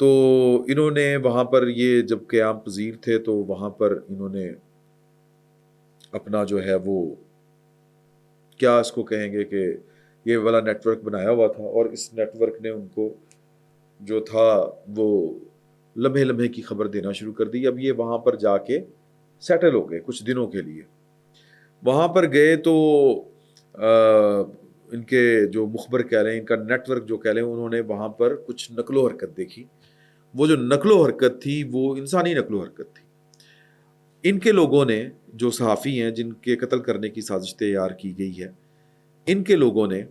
تو انہوں نے وہاں پر یہ جب قیام پذیر تھے تو وہاں پر انہوں نے اپنا جو ہے وہ کیا اس کو کہیں گے کہ یہ والا نیٹ ورک بنایا ہوا تھا، اور اس نیٹ ورک نے ان کو جو تھا وہ لمحے لمحے کی خبر دینا شروع کر دی۔ اب یہ وہاں پر جا کے سیٹل ہو گئے کچھ دنوں کے لیے۔ وہاں پر گئے تو ان کے جو مخبر کہہ لیں، ان کا نیٹ ورک جو کہہ لیں، انہوں نے وہاں پر کچھ نقل و حرکت دیکھی۔ وہ جو نقل و حرکت تھی وہ انسانی نقل و حرکت تھی۔ ان کے لوگوں نے، جو صحافی ہیں جن کے قتل کرنے کی سازش تیار کی گئی ہے، ان کے لوگوں نے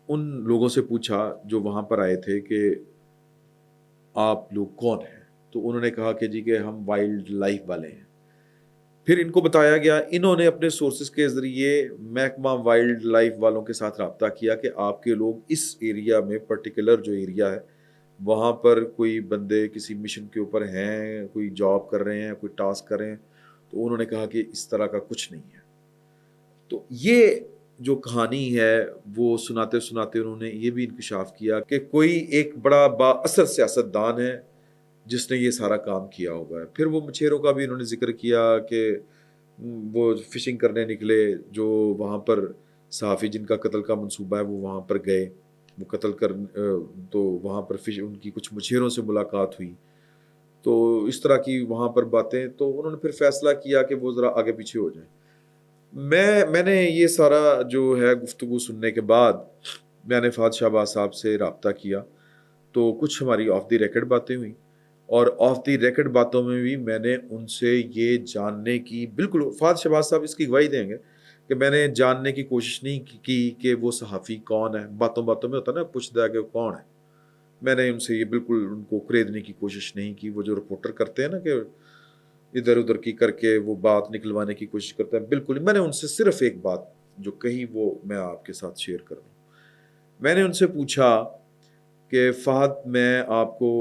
ان لوگوں سے پوچھا جو وہاں پر آئے تھے کہ آپ لوگ کون ہیں؟ تو انہوں نے کہا کہ جی کہ ہم وائلڈ لائف والے ہیں۔ پھر ان کو بتایا گیا، انہوں نے اپنے سورسز کے ذریعے محکمہ وائلڈ لائف والوں کے ساتھ رابطہ کیا کہ آپ کے لوگ اس ایریا میں، پرٹیکولر جو ایریا ہے وہاں پر کوئی بندے کسی مشن کے اوپر ہیں، کوئی جاب کر رہے ہیں، کوئی ٹاسک کر رہے ہیں۔ تو انہوں نے کہا کہ اس طرح کا کچھ نہیں ہے۔ تو یہ جو کہانی ہے وہ سناتے سناتے انہوں نے یہ بھی انکشاف کیا کہ کوئی ایک بڑا با اثر سیاست دان ہے جس نے یہ سارا کام کیا ہوگا ہے۔ پھر وہ مچھیروں کا بھی انہوں نے ذکر کیا کہ وہ فشنگ کرنے نکلے، جو وہاں پر صحافی جن کا قتل کا منصوبہ ہے وہ وہاں پر گئے، وہ قتل کر تو وہاں پر ان کی کچھ مچھیروں سے ملاقات ہوئی۔ تو اس طرح کی وہاں پر باتیں، تو انہوں نے پھر فیصلہ کیا کہ وہ ذرا آگے پیچھے ہو جائیں۔ میں نے یہ سارا جو ہے گفتگو سننے کے بعد میں نے فہد شہباز صاحب سے رابطہ کیا، تو کچھ ہماری آف دی ریکڈ باتیں ہوئیں، اور آف دی ریکڈ باتوں میں بھی میں نے ان سے یہ جاننے کی، بالکل فہد شہباز صاحب اس کی گواہی دیں گے کہ میں نے جاننے کی کوشش نہیں کی کہ وہ صحافی کون ہے۔ باتوں باتوں میں ہوتا ہے نا پوچھتا ہے کہ وہ کون ہے، میں نے ان سے یہ بالکل ان کو خریدنے کی کوشش نہیں کی۔ وہ جو رپورٹر کرتے ہیں نا کہ ادھر ادھر کی کر کے وہ بات نکلوانے کی کوشش کرتا ہے، بالکل میں نے ان سے صرف ایک بات جو کہی وہ میں آپ کے ساتھ شیئر کر دوں۔ میں نے ان سے پوچھا کہ فہد، میں آپ کو،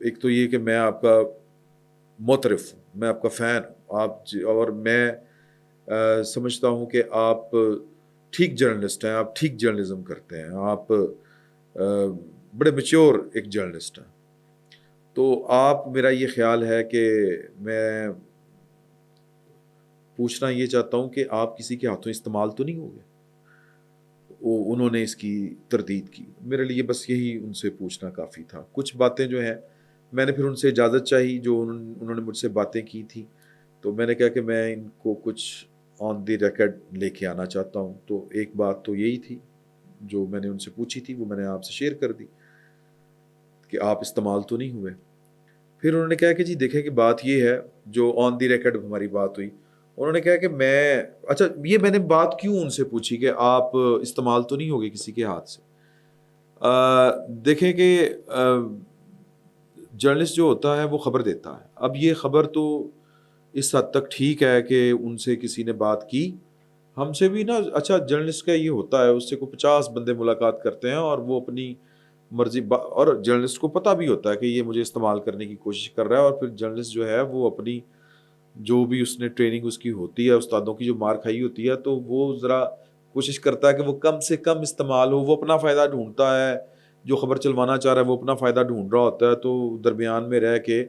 ایک تو یہ کہ میں آپ کا معترف ہوں، میں آپ کا فین ہوں، اور میں سمجھتا ہوں کہ آپ ٹھیک جرنلسٹ ہیں، آپ ٹھیک جرنلزم کرتے ہیں، آپ بڑے میچور ایک جرنلسٹ ہیں۔ تو آپ، میرا یہ خیال ہے کہ میں پوچھنا یہ چاہتا ہوں کہ آپ کسی کے ہاتھوں استعمال تو نہیں ہو گئے؟ انہوں نے اس کی تردید کی۔ میرے لیے بس یہی ان سے پوچھنا کافی تھا۔ کچھ باتیں جو ہیں میں نے پھر ان سے اجازت چاہی، جو انہوں نے مجھ سے باتیں کی تھی، تو میں نے کہا کہ میں ان کو کچھ آن دی ریکارڈ لے کے آنا چاہتا ہوں۔ تو ایک بات تو یہی تھی جو میں نے ان سے پوچھی تھی، وہ میں نے آپ سے شیئر کر دی کہ آپ استعمال تو نہیں ہوئے۔ پھر انہوں نے کہا کہ جی دیکھیں کہ بات یہ ہے، جو آن دی ریکارڈ ہماری بات ہوئی، انہوں نے کہا کہ اچھا یہ میں نے بات کیوں ان سے پوچھی کہ آپ استعمال تو نہیں ہوگے کسی کے ہاتھ سے۔ دیکھیں کہ جرنلسٹ جو ہوتا ہے وہ خبر دیتا ہے۔ اب یہ خبر تو اس حد تک ٹھیک ہے کہ ان سے کسی نے بات کی، ہم سے بھی نا، اچھا جرنلسٹ کا یہ ہوتا ہے، اس سے کوئی 50 بندے ملاقات کرتے ہیں اور وہ اپنی مرضی، اور جرنلسٹ کو پتہ بھی ہوتا ہے کہ یہ مجھے استعمال کرنے کی کوشش کر رہا ہے، اور پھر جرنلسٹ جو ہے وہ اپنی جو بھی اس نے ٹریننگ اس کی ہوتی ہے، استادوں کی جو مار کھائی ہوتی ہے، تو وہ ذرا کوشش کرتا ہے کہ وہ کم سے کم استعمال ہو۔ وہ اپنا فائدہ ڈھونڈتا ہے، جو خبر چلوانا چاہ رہا ہے وہ اپنا فائدہ ڈھونڈ رہا ہوتا ہے، تو درمیان میں رہ کے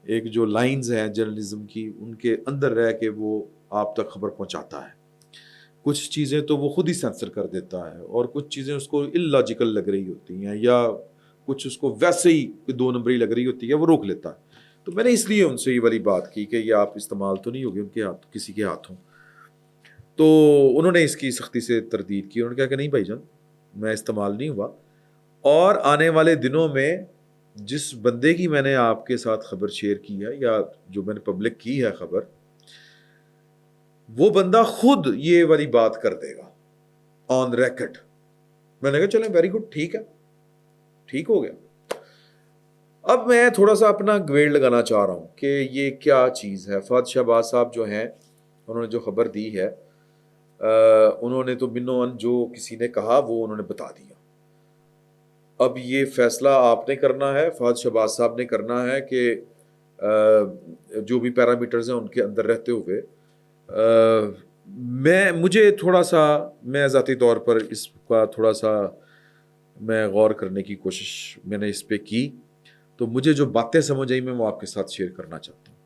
ایک جو لائنز ہیں جرنلزم کی، ان کے اندر رہ کے وہ آپ تک خبر پہنچاتا ہے۔ کچھ چیزیں تو وہ خود ہی سینسر کر دیتا ہے، اور کچھ چیزیں اس کو اللاجیکل لگ رہی ہوتی ہیں، یا کچھ اس کو ویسے ہی 2 نمبری لگ رہی ہوتی ہے، وہ روک لیتا ہے۔ تو میں نے اس لیے ان سے یہ والی بات کی کہ یہ آپ استعمال تو نہیں ہوگے ان کے ہاتھ، کسی کے ہاتھوں۔ تو انہوں نے اس کی سختی سے تردید کی، انہوں نے کہا کہ نہیں بھائی جان، میں استعمال نہیں ہوا، اور آنے والے دنوں میں جس بندے کی میں نے آپ کے ساتھ خبر شیئر کی ہے، یا جو میں نے پبلک کی ہے خبر، وہ بندہ خود یہ والی بات کر دے گا آن ریکڈ۔ میں نے کہا چلیں ویری گڈ، ٹھیک ہے، ٹھیک ہو گیا۔ اب میں تھوڑا سا اپنا گویڑ لگانا چاہ رہا ہوں کہ یہ کیا چیز ہے۔ فہد شہباز صاحب جو ہیں، انہوں نے جو خبر دی ہے، انہوں نے تو بنو ان جو کسی نے کہا وہ انہوں نے بتا دیا۔ اب یہ فیصلہ آپ نے کرنا ہے، فہد شہباز صاحب نے کرنا ہے کہ جو بھی پیرامیٹرز ہیں ان کے اندر رہتے ہوئے، مجھے تھوڑا سا، میں ذاتی طور پر اس کا تھوڑا سا میں غور کرنے کی کوشش میں نے اس پہ کی۔ تو مجھے جو باتیں سمجھ آئی میں وہ آپ کے ساتھ شیئر کرنا چاہتا ہوں۔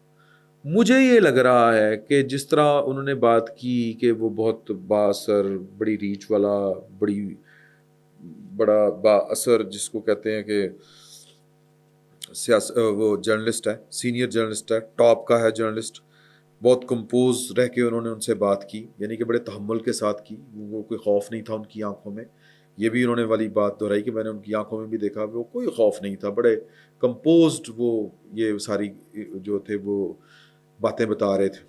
مجھے یہ لگ رہا ہے کہ جس طرح انہوں نے بات کی کہ وہ بہت با اثر، بڑی ریچ والا، بڑا با اثر جس کو کہتے ہیں کہ وہ جرنلسٹ ہے، سینئر جرنلسٹ ہے، ٹاپ کا ہے جرنلسٹ، بہت کمپوز رہ کے انہوں نے ان سے بات کی، یعنی کہ بڑے تحمل کے ساتھ کی، وہ کوئی خوف نہیں تھا ان کی آنکھوں میں۔ یہ بھی انہوں نے والی بات دہرائی کہ میں نے ان کی آنکھوں میں بھی دیکھا، وہ کوئی خوف نہیں تھا، بڑے کمپوزڈ وہ یہ ساری جو تھے وہ باتیں بتا رہے تھے۔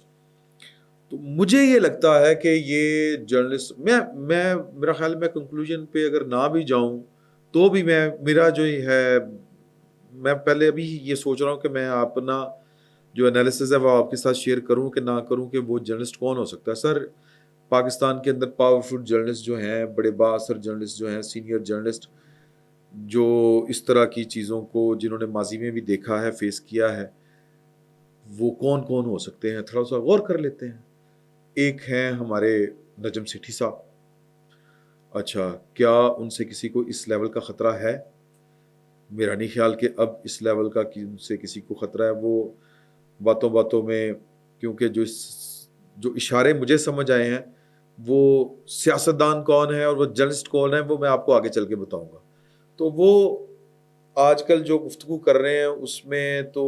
تو مجھے یہ لگتا ہے کہ یہ جرنلسٹ میں میرا خیال میں کنکلوژن پہ اگر نہ بھی جاؤں تو بھی میرا جو ہے، میں پہلے ابھی یہ سوچ رہا ہوں کہ میں اپنا جو انالیسز ہے وہ آپ کے ساتھ شیئر کروں کہ نہ کروں، کہ وہ جرنلسٹ کون ہو سکتا ہے۔ سر پاکستان کے اندر پاورفل جرنلسٹ جو ہیں، بڑے با اثر جرنلسٹ جو ہیں، سینئر جرنلسٹ جو اس طرح کی چیزوں کو جنہوں نے ماضی میں بھی دیکھا ہے، فیس کیا ہے، وہ کون کون ہو سکتے ہیں، تھوڑا سا غور کر لیتے ہیں۔ ایک ہیں ہمارے نجم سیٹھی صاحب۔ اچھا، کیا ان سے کسی کو اس لیول کا خطرہ ہے؟ میرا نہیں خیال کہ اب اس لیول کا ان سے کسی کو خطرہ ہے۔ وہ باتوں باتوں میں، کیونکہ جو اشارے مجھے سمجھ آئے ہیں، وہ سیاستدان کون ہے اور وہ جرنلسٹ کون ہے وہ میں آپ کو آگے چل کے بتاؤں گا۔ تو وہ آج کل جو گفتگو کر رہے ہیں اس میں تو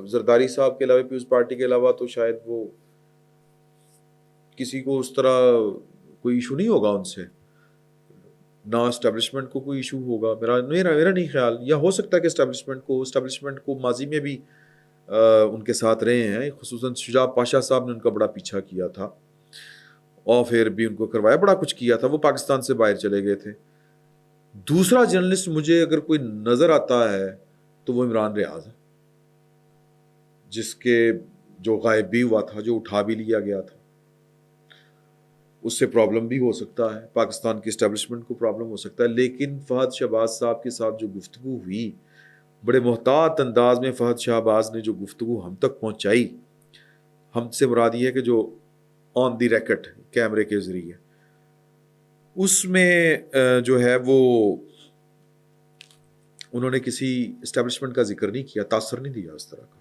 زرداری صاحب کے علاوہ، پیپلز پارٹی کے علاوہ تو شاید وہ کسی کو اس طرح کوئی ایشو نہیں ہوگا ان سے، نہ اسٹیبلشمنٹ کو کوئی ایشو ہوگا، میرا نہیں خیال۔ یا ہو سکتا ہے کہ اسٹیبلشمنٹ کو ماضی میں بھی ان کے ساتھ رہے ہیں، خصوصاً شجاع پاشا صاحب نے ان کا بڑا پیچھا کیا تھا اور پھر بھی ان کو کروایا، بڑا کچھ کیا تھا، وہ پاکستان سے باہر چلے گئے تھے۔ دوسرا جرنلسٹ مجھے اگر کوئی نظر آتا ہے تو وہ عمران ریاض ہے، جس کے جو غائب بھی ہوا تھا، جو اٹھا بھی لیا گیا تھا۔ اس سے پرابلم بھی ہو سکتا ہے، پاکستان کی اسٹیبلشمنٹ کو پرابلم ہو سکتا ہے، لیکن فہد شہباز صاحب کے ساتھ جو گفتگو ہوئی، بڑے محتاط انداز میں فہد شہباز نے جو گفتگو ہم تک پہنچائی، ہم سے مراد یہ ہے کہ جو آن دی ریکٹ کیمرے کے ذریعے، اس میں جو ہے وہ انہوں نے کسی اسٹیبلشمنٹ کا ذکر نہیں کیا، تاثر نہیں دیا اس طرح کا،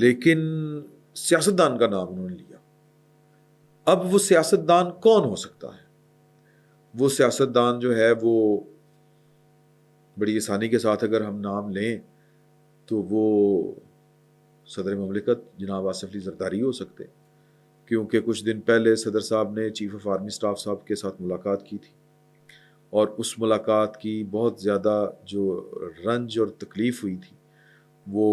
لیکن سیاستدان کا نام انہوں نے لیا۔ اب وہ سیاستدان کون ہو سکتا ہے؟ وہ سیاستدان جو ہے وہ بڑی آسانی کے ساتھ اگر ہم نام لیں تو وہ صدر مملکت جناب آصف علی زرداری ہو سکتے، کیونکہ کچھ دن پہلے صدر صاحب نے چیف آف آرمی سٹاف صاحب کے ساتھ ملاقات کی تھی، اور اس ملاقات کی بہت زیادہ جو رنج اور تکلیف ہوئی تھی، وہ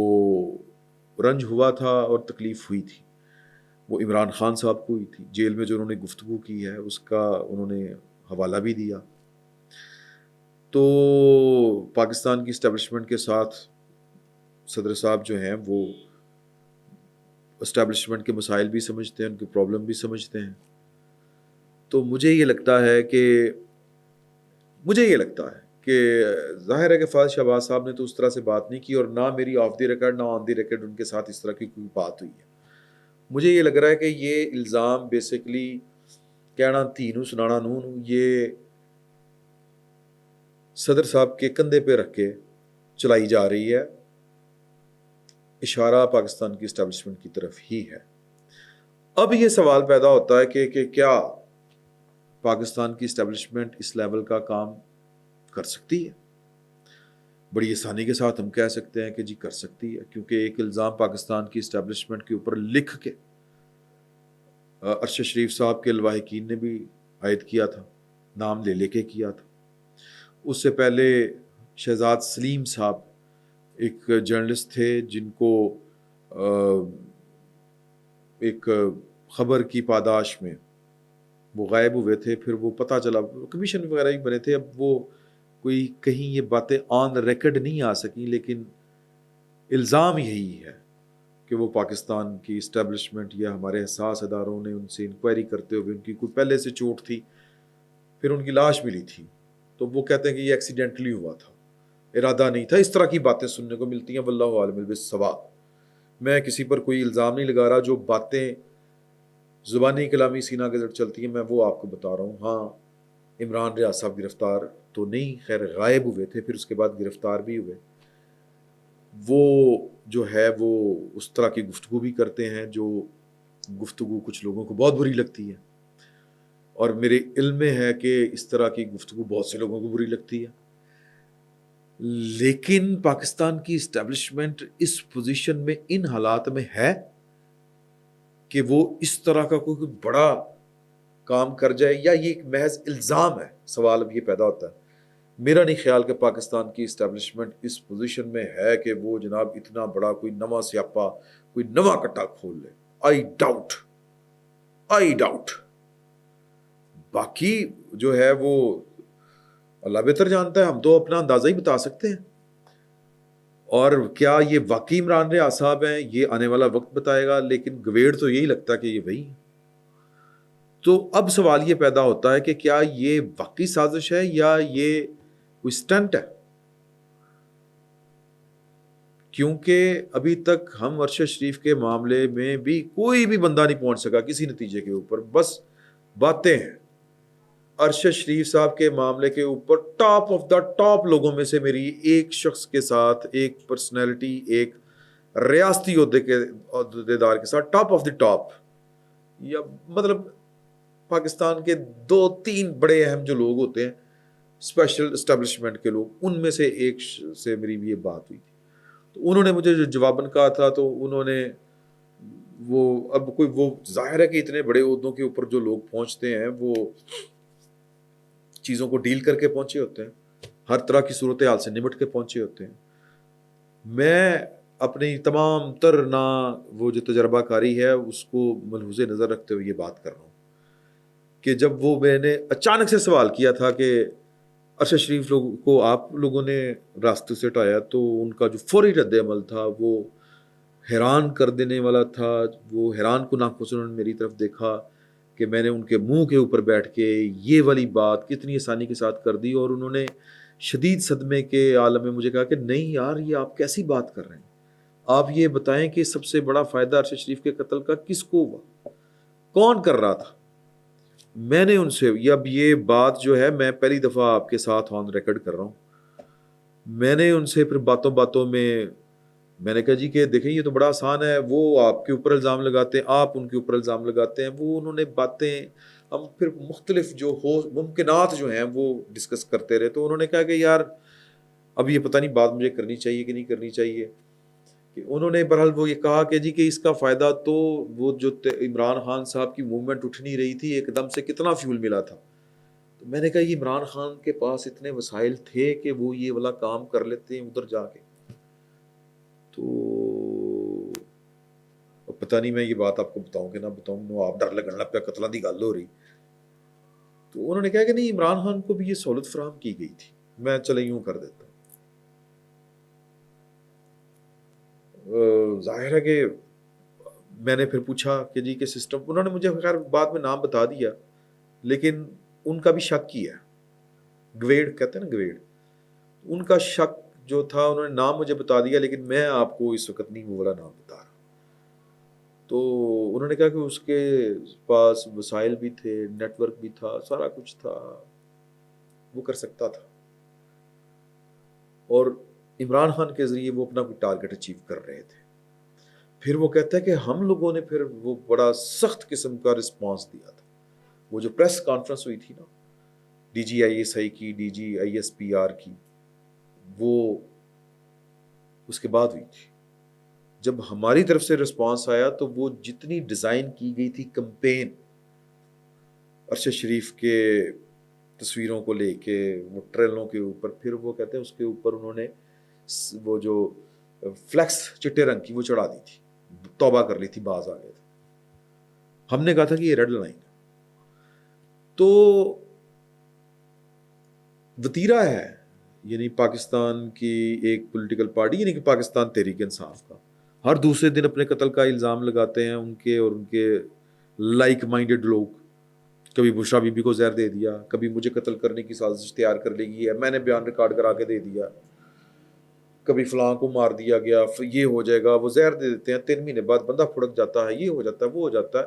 رنج ہوا تھا اور تکلیف ہوئی تھی، وہ عمران خان صاحب کو ہوئی تھی۔ جیل میں جو انہوں نے گفتگو کی ہے اس کا انہوں نے حوالہ بھی دیا۔ تو پاکستان کی اسٹیبلشمنٹ کے ساتھ صدر صاحب جو ہیں وہ اسٹیبلشمنٹ کے مسائل بھی سمجھتے ہیں، ان کی پرابلم بھی سمجھتے ہیں۔ تو مجھے یہ لگتا ہے کہ ظاہر ہے کہ فہد شہباز صاحب نے تو اس طرح سے بات نہیں کی، اور نہ میری آف دی ریکارڈ نہ آن دی ریکارڈ ان کے ساتھ اس طرح کی کوئی بات ہوئی ہے۔ مجھے یہ لگ رہا ہے کہ یہ الزام بیسیکلی کہنا تھی نو سنانا نو، یہ صدر صاحب کے کندھے پہ رکھ کے چلائی جا رہی ہے، اشارہ پاکستان کی اسٹیبلشمنٹ کی طرف ہی ہے۔ اب یہ سوال پیدا ہوتا ہے کہ کیا پاکستان کی اسٹیبلشمنٹ اس لیول کا کام کر سکتی ہے؟ بڑی آسانی کے ساتھ ہم کہہ سکتے ہیں کہ جی کر سکتی ہے، کیونکہ ایک الزام پاکستان کی اسٹیبلشمنٹ کے اوپر لکھ کے ارشد شریف صاحب کے لواحقین نے بھی عائد کیا تھا، نام لے کے کیا تھا۔ اس سے پہلے شہزاد سلیم صاحب ایک جرنلسٹ تھے جن کو ایک خبر کی پاداش میں وہ غائب ہوئے تھے، پھر وہ پتہ چلا کمیشن وغیرہ ہی بنے تھے۔ اب وہ کوئی کہیں یہ باتیں آن ریکارڈ نہیں آ سکیں، لیکن الزام یہی ہے کہ وہ پاکستان کی اسٹیبلشمنٹ یا ہمارے حساس اداروں نے ان سے انکوائری کرتے ہوئے، ان کی کوئی پہلے سے چوٹ تھی، پھر ان کی لاش ملی تھی، تو وہ کہتے ہیں کہ یہ ایکسیڈنٹلی ہوا تھا، ارادہ نہیں تھا۔ اس طرح کی باتیں سننے کو ملتی ہیں، واللہ عالم بالصواب۔ میں کسی پر کوئی الزام نہیں لگا رہا، جو باتیں زبانی کلامی سینہ کے زر چلتی ہیں میں وہ آپ کو بتا رہا ہوں۔ ہاں، عمران ریاض صاحب گرفتار تو نہیں، خیر غائب ہوئے تھے، پھر اس کے بعد گرفتار بھی ہوئے. وہ جو ہے وہ اس طرح کی گفتگو بھی کرتے ہیں جو گفتگو کچھ لوگوں کو بہت بری لگتی ہے، اور میرے علم میں ہے کہ اس طرح کی گفتگو بہت سے لوگوں کو بری لگتی ہے. لیکن پاکستان کی اسٹیبلشمنٹ اس پوزیشن میں ان حالات میں ہے کہ وہ اس طرح کا کوئی بڑا کام کر جائے، یا یہ ایک محض الزام ہے؟ سوال اب یہ پیدا ہوتا ہے. میرا نہیں خیال کہ پاکستان کی اسٹیبلشمنٹ اس پوزیشن میں ہے کہ وہ جناب اتنا بڑا کوئی نواں سیاپا، کوئی نواں کٹا کھول لے. I doubt. باقی جو ہے وہ اللہ بہتر جانتا ہے، ہم تو اپنا اندازہ ہی بتا سکتے ہیں. اور کیا یہ واقعی عمران ریاض صاحب ہیں، یہ آنے والا وقت بتائے گا، لیکن گویڑ تو یہی لگتا ہے کہ یہ وہی. تو اب سوال یہ پیدا ہوتا ہے کہ کیا یہ واقعی سازش ہے یا یہ کوئی سٹنٹ ہے؟ کیونکہ ابھی تک ہم ارشد شریف کے معاملے میں بھی کوئی بھی بندہ نہیں پہنچ سکا کسی نتیجے کے اوپر، بس باتیں ہیں. ارشد شریف صاحب کے معاملے کے اوپر ٹاپ آف دا ٹاپ لوگوں میں سے میری ایک شخص کے ساتھ، ایک پرسنالٹی، ایک ریاستی عہدیدار کے ساتھ ٹاپ آف دی ٹاپ، یا مطلب پاکستان کے 2-3 بڑے اہم جو لوگ ہوتے ہیں اسپیشل اسٹیبلشمنٹ کے لوگ، ان میں سے ایک سے میری بھی یہ بات ہوئی تھی. تو انہوں نے مجھے جو جواباً کہا تھا، تو انہوں نے اب کوئی وہ ظاہر ہے کہ اتنے بڑے عہدوں کے اوپر جو لوگ پہنچتے ہیں وہ چیزوں کو ڈیل کر کے پہنچے ہوتے ہیں، ہر طرح کی صورتحال سے نمٹ کے پہنچے ہوتے ہیں. میں اپنی تمام تر وہ جو تجربہ کاری ہے اس کو ملحوظ نظر رکھتے ہوئے یہ بات کر رہا ہوں کہ جب وہ میں نے اچانک سے سوال کیا تھا کہ ارشد شریف لوگوں کو آپ لوگوں نے راستے سے ہٹایا، تو ان کا جو فوری رد عمل تھا وہ حیران کر دینے والا تھا. وہ حیران کن آنکھوں سے انہوں نے میری طرف دیکھا کہ میں نے ان کے منہ کے اوپر بیٹھ کے یہ والی بات کتنی آسانی کے ساتھ کر دی، اور انہوں نے شدید صدمے کے عالم میں مجھے کہا کہ نہیں یار، یہ آپ کیسی بات کر رہے ہیں، آپ یہ بتائیں کہ سب سے بڑا فائدہ ارشد شریف کے قتل کا کس کو ہوا، کون کر رہا تھا. میں نے ان سے اب یہ بات جو ہے میں پہلی دفعہ آپ کے ساتھ آن ریکارڈ کر رہا ہوں، میں نے ان سے پھر باتوں باتوں میں نے کہا جی کہ دیکھیں یہ تو بڑا آسان ہے، وہ آپ کے اوپر الزام لگاتے ہیں، آپ ان کے اوپر الزام لگاتے ہیں. وہ انہوں نے باتیں ہم پھر مختلف جو ممکنات جو ہیں وہ ڈسکس کرتے رہے. تو انہوں نے کہا کہ یار اب یہ پتہ نہیں بات مجھے کرنی چاہیے کہ نہیں کرنی چاہیے. کہ انہوں نے بہرحال وہ یہ کہا کہ جی کہ اس کا فائدہ تو وہ جو عمران خان صاحب کی موومنٹ اٹھ نہیں رہی تھی ایک دم سے کتنا فیول ملا تھا. تو میں نے کہا یہ عمران خان کے پاس اتنے وسائل تھے کہ وہ یہ والا کام کر لیتے ہیں ادھر جا کے. تو پتہ نہیں میں یہ بات آپ کو بتاؤں کہ نہ بتاؤں، آپ ڈر لگن لگ پیا قتلوں کی گل ہو رہی. تو انہوں نے کہا کہ نہیں عمران خان کو بھی یہ سہولت فراہم کی گئی تھی، میں چلے یوں کر دیتا ہوں. ظاہر ہے کہ میں نے پھر پوچھا کہ جی کہ سسٹم، انہوں نے مجھے خیر بعد میں نام بتا دیا، لیکن ان کا بھی شک کیا. گویڑ کہتے ہیں نا، گویڑ، ان کا شک جو تھا انہوں نے نام مجھے بتا دیا، لیکن میں آپ کو اس وقت نہیں وہ والا نام بتا رہا. تو انہوں نے کہا کہ اس کے پاس وسائل بھی تھے، نیٹ ورک بھی تھا، سارا کچھ تھا، وہ کر سکتا تھا. اور عمران خان کے ذریعے وہ اپنا کوئی ٹارگٹ اچیو کر رہے تھے. پھر وہ کہتا ہے کہ ہم لوگوں نے پھر وہ بڑا سخت قسم کا رسپانس دیا تھا. وہ جو پریس کانفرنس ہوئی تھی نا D G I S I کی، D G I S P R کی، وہ اس کے بعد ہوئی تھی. جب ہماری طرف سے رسپانس آیا تو وہ جتنی ڈیزائن کی گئی تھی کمپین ارشد شریف کے تصویروں کو لے کے، وہ ٹریلوں کے اوپر، پھر وہ کہتے ہیں اس کے اوپر انہوں نے وہ جو فلیکس چٹے رنگ کی وہ چڑھا دی تھی، توبہ کر لی تھی، باز آ گئے تھے. ہم نے کہا تھا کہ یہ ریڈ لائن ہے. تو وتیرہ ہے یعنی پاکستان کی ایک پولیٹیکل پارٹی، یعنی کہ پاکستان تحریک انصاف کا، ہر دوسرے دن اپنے قتل کا الزام لگاتے ہیں ان کے اور ان کے لائک مائنڈڈ لوگ. کبھی بشرا بی بی کو زہر دے دیا، کبھی مجھے قتل کرنے کی سازش تیار کر لے گی ہے، میں نے بیان ریکارڈ کرا کے دے دیا، کبھی فلاں کو مار دیا گیا، یہ ہو جائے گا، وہ زہر دے دیتے ہیں، 3 مہینے بعد بندہ پھڑک جاتا ہے، یہ ہو جاتا ہے، وہ ہو جاتا ہے.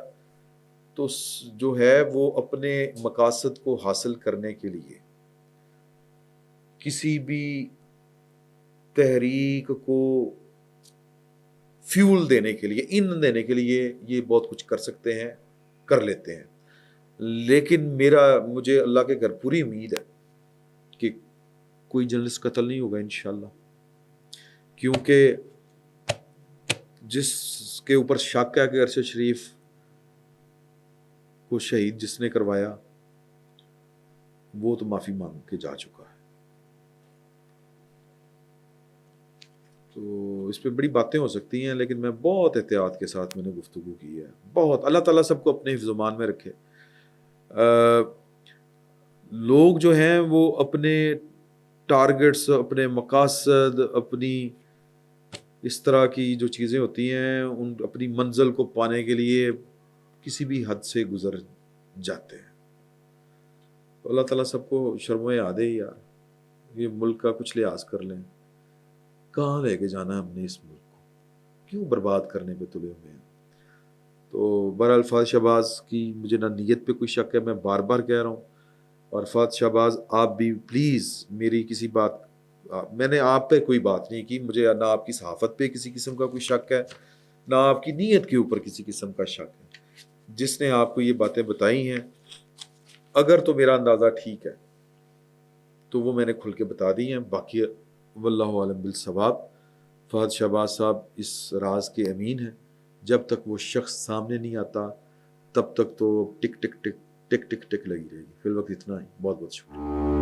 تو جو ہے وہ اپنے مقاصد کو حاصل کرنے کے لیے کسی بھی تحریک کو فیول دینے کے لیے، ایندھن دینے کے لیے یہ بہت کچھ کر سکتے ہیں، کر لیتے ہیں. لیکن مجھے اللہ کے گھر پوری امید ہے کہ کوئی جرنلسٹ قتل نہیں ہوگا انشاءاللہ، کیونکہ جس کے اوپر شک ہے کہ ارشد شریف کو شہید جس نے کروایا وہ تو معافی مانگ کے جا چکا ہے. تو اس پہ بڑی باتیں ہو سکتی ہیں، لیکن میں بہت احتیاط کے ساتھ میں نے گفتگو کی ہے. بہت اللہ تعالیٰ سب کو اپنے حفظ و امان میں رکھے. لوگ جو ہیں وہ اپنے ٹارگٹس، اپنے مقاصد، اپنی اس طرح کی جو چیزیں ہوتی ہیں اپنی منزل کو پانے کے لیے کسی بھی حد سے گزر جاتے ہیں. تو اللہ تعالیٰ سب کو شرم و حیا دے یار. یہ ملک کا کچھ لحاظ کر لیں. کہاں لے کے جانا ہے ہم نے اس ملک کو؟ کیوں برباد کرنے پہ تلے ہوئے ہیں؟ تو بہرحال فاض شہباز کی مجھے نہ نیت پہ کوئی شک ہے، میں بار بار کہہ رہا ہوں. اور فاض شہباز آپ بھی پلیز میری کسی بات، میں نے آپ پہ کوئی بات نہیں کی، مجھے نہ آپ کی صحافت پہ کسی قسم کا کوئی شک ہے، نہ آپ کی نیت کے اوپر کسی قسم کا شک ہے. جس نے آپ کو یہ باتیں بتائی ہیں اگر تو میرا اندازہ ٹھیک ہے تو وہ میں نے کھل کے بتا دی ہیں. باقی واللہ عالم بالصواب. فہد شہباز صاحب اس راز کے امین ہیں. جب تک وہ شخص سامنے نہیں آتا تب تک تو ٹک ٹک ٹک ٹک ٹک ٹک لگی رہے گی. فی الوقت اتنا ہی. بہت بہت شکریہ.